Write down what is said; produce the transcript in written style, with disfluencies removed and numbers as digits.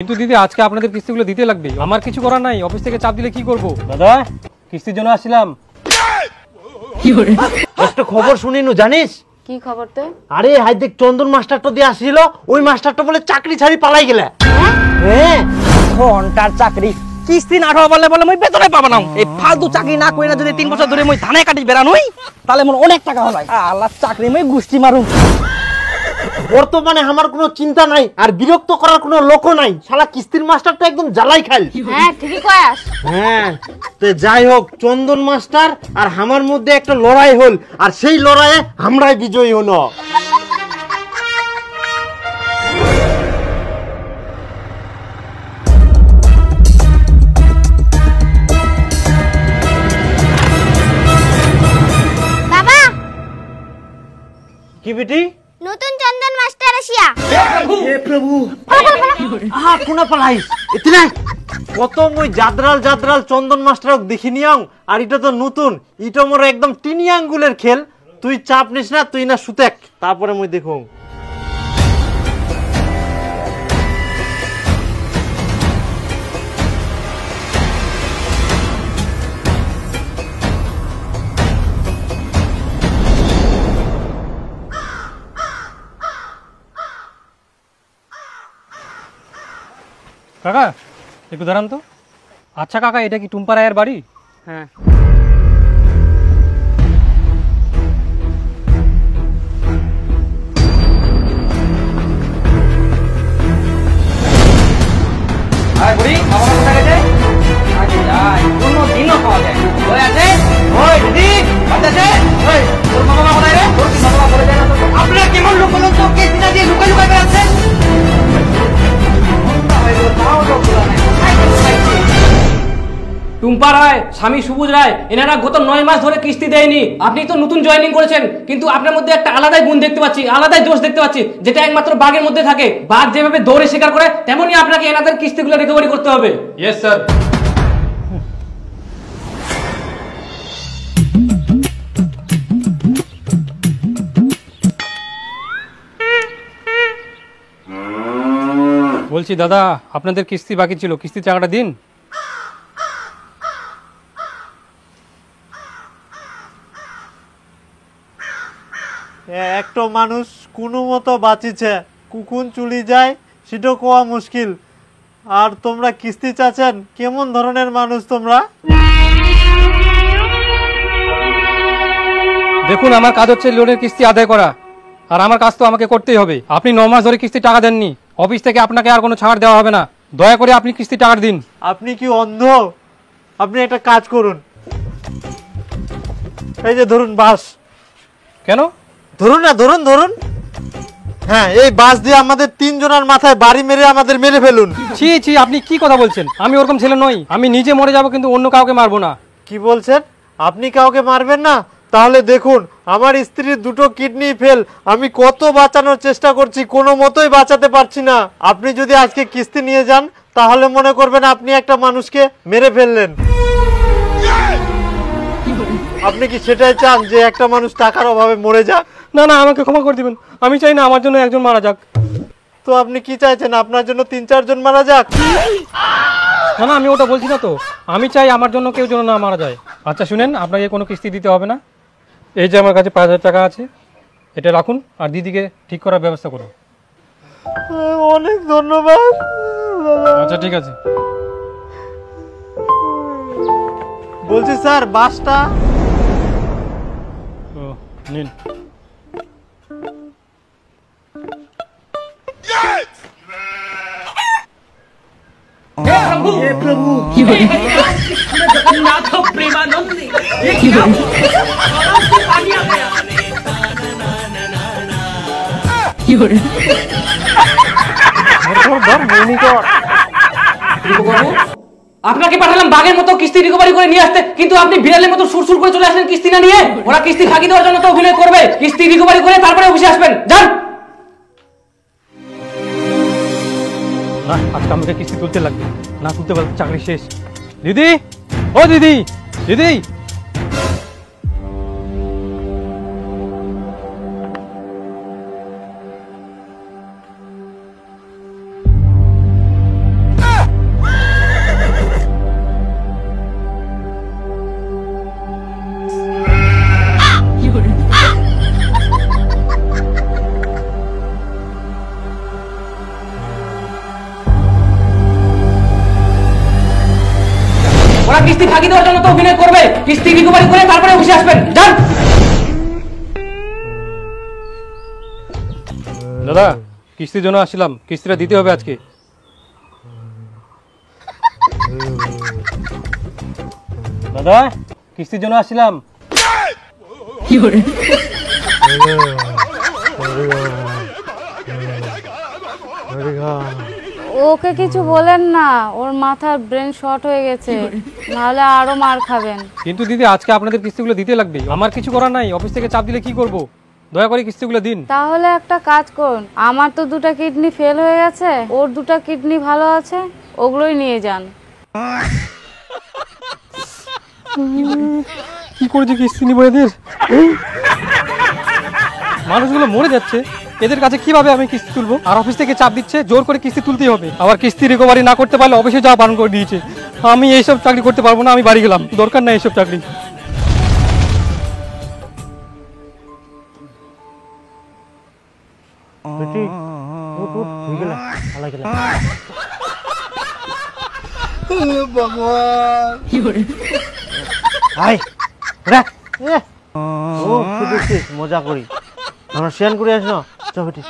কিন্তু দিদি আজকে আপনাদের কিস্তিগুলো দিতে লাগবে, আমার কিছু করার নাই। অফিস থেকে চাপ দিলে কি করব? দাদা কিস্তির জন্য আসছিলাম। একটা খবর শুনিনু জানিস? কি খবর তে? আরে হাই দেখ, চন্দন মাস্টারটা দিয়ে আসছিল, ওই মাস্টারটা বলে চাকরি ছাড়ি পালাই গেলে। হ্যাঁ ঘন্টার চাকরি কিস্তি না খাওয়া বলে বলে মই বেতনে পাবো না। এই ফালতু চাকরি না কইরা যদি 3 বছর ধরে মই ধানে কাটি বেরানোই তাহলে মন অনেক টাকা হলাই। আল্লাহ চাকরি মই গুষ্টি মারুম। বর্তমানে আমার কোনো চিন্তা নাই আর বিরক্ত করার কোনো লোকও নাই। শালা কিস্তির মাস্টারটা একদম জ্বালাই খাল। হ্যাঁ ঠিকই কয়াস। হ্যাঁ তো যাই হোক, চন্দন মাস্টার আর আমার মধ্যে একটা লড়াই হল, আর সেই লড়াইয়ে আমরাই বিজয়ী হলো। বাবা কি বেটি? নতুন চন্দন মাস্টার আসিয়া। হে প্রভু, কোনা পালাইস ইতনা কত মই জাদরাল জাদরাল চন্দন মাস্টারক দেখিনিয়াও, আর এটা তো নতুন, এটা মোর একদম টিনি আঙ্গুলের খেল। তুই চাপ নিস না, তুই না সুতেক, তারপরে মই দেখুম। কাকা একটু দাঁড়ান তো। আচ্ছা কাকা, এটা কি টুম্পা রায়ের বাড়ি? হ্যাঁ আয় বুড়ি বাবা কোথায় গেছে? আগে যাই কোনো দিনও পাওয়া যায়। ওই আছে, ওই দিদি আছে, ওই তোর মা বাবা কোথায় রে? তোর কি মা বাবা বলে যায় না তো? আপনারা কেমন লোক বলুন তো, কে দিনা দিয়ে লুকাই লুকাই বেড়াচ্ছেন? টুম্পা রায়, স্বামী সবুজ রায়, এনারা গত 9 মাস ধরে কিস্তি দেয়নি। আপনি তো নতুন জয়েনিং করেছেন, কিন্তু আপনার মধ্যে একটা আলাদাই গুণ দেখতে পাচ্ছি, আলাদাই দোষ দেখতে পাচ্ছি, যেটা একমাত্র বাঘের মধ্যে থাকে। বাঘ যেভাবে দৌড়ে শিকার করে, তেমনি আপনাকে এনাদের কিস্তিগুলো রিকভারি করতে হবে। Yes sir. বলছি দাদা, আপনাদের কিস্তি বাকি ছিল, কিস্তি টাকাটা দিন। একটা মানুষ কোনো মতো বাঁচিছে, কুকুন চুলি যায় সেটা কোয়া মুশকিল, আর তোমরা কিস্তি চাচ্ছেন? কেমন ধরনের মানুষ তোমরা? দেখুন, আমার কাজ হচ্ছে লোনের কিস্তি আদায় করা, আর আমার কাজ তো আমাকে করতেই হবে। আপনি 9 মাস ধরে কিস্তি টাকা দেননি, অফিস থেকে আপনাকে আর কোনো ছাড় দেওয়া হবে না। দয়া করে আপনি কিস্তি টাকা দিন। আপনি কি অন্ধ? আপনি একটা কাজ করুন, এই যে ধরুন বাস। কেন? ধরুন না, ধরুন ধরুন। হ্যাঁ, এই বাস দিয়ে আমাদের 3 জনের মাথায় বাড়ি মেরে আমাদের মেরে ফেলুন। ছি ছি, আপনি কি কথা বলছেন? আমি ওরকম ছেলে নই, আমি নিজে মরে যাব, কিন্তু অন্য কাউকে মারবো না। কি বলছেন? আপনি কাউকে মারবেন না? তাহলে দেখুন, আমার স্ত্রীর 2টো কিডনি ফেল, আমি কত বাঁচানোর চেষ্টা করছি, কোনো মতোই বাঁচাতে পারছি না। আপনি যদি আজকে কিস্তি নিয়ে যান, তাহলে মনে করবেন আপনি একটা মানুষকে মেরে ফেললেন। আপনি কি সেটাই চান যে একটা মানুষ টাকার অভাবে মরে যাক? না না, আমাকে ক্ষমা করে দিবেন, আমি চাই না আমার জন্য একজন মারা যাক। তো আপনি কি চাইছেন, আপনার জন্য 3-4 জন মারা যাক? না না, আমি ওটা বলছি না তো, আমি চাই আমার জন্য কেউ যেন না মারা যায়। আচ্ছা শুনেন, আপনাকে কোনো কিস্তি দিতে হবে না। এই যে আমার কাছে 5,000 টাকা আছে, এটা রাখুন, আর দিদিকে ঠিক করার ব্যবস্থা করুন। অনেক ধন্যবাদ। আচ্ছা ঠিক আছে। বলছি স্যার, বাসটা ও নিন। আপনাকে পাঠালাম বাঘের মতো কিস্তি রিকভারি করে নিয়ে আসতে, কিন্তু আপনি বিড়ালের মতো সুরসুর করে চলে আসলেন কিস্তি না নিয়ে। ওরা কিস্তি ফাঁকি দেওয়ার জন্য তো অভিনয় করবে, কিস্তি রিকভারি করে তারপরে অফিসে আসবেন। যান। না, আজকে আমাকে কিস্তি তুলতে লাগবে, না তুলতে পারলে চাকরি শেষ। দিদি, ও দিদি, দিদি। ওরা কিস্তি ফাঁকি দেওয়ার জন্য তো অভিনয় করবে, কিস্তি রিকভারি করে তারপরে অফিসে আসবেন, যান। দাদা কিস্তির জন্য আসছিলাম, কিস্তিটা দিতে হবে আজকে। দাদা কিস্তির জন্য আসছিলাম। ওকে কিছু বলেন না, ওর মাথার ব্রেন শর্ট হয়ে গেছে, নাহলে আরো মার খাবেন। কিন্তু দিদি আজকে আপনাদের কিস্তিগুলো দিতে লাগবে, আমার কিছু করার নাই, অফিস থেকে চাপ দিলে কি করব, দয়া করে কিস্তিগুলো দিন। তাহলে একটা কাজ করুন, আমার তো 2টা কিডনি ফেল হয়ে গেছে, ওর 2টা কিডনি ভালো আছে, ওগুলোই নিয়ে যান। কি করেছে কিস্তি নিব এদের, মানুষগুলো মরে যাচ্ছে, এদের কাছে কিভাবে আমি কিস্তি তুলবো? আর অফিস থেকে চাপ দিচ্ছে, জোর করে কিস্তি তুলতেই হবে, আবার কিস্তি রিকভারি না করতে পারলে অফিসে যাওয়া বারণ করে দিয়েছে। আমি এইসব চাকরি করতে পারবো না, আমি বাড়ি গেলাম, দরকার নাই এইসব চাকরি। মজা করি আমরা শেয়ার করে আস না, চল বেটি।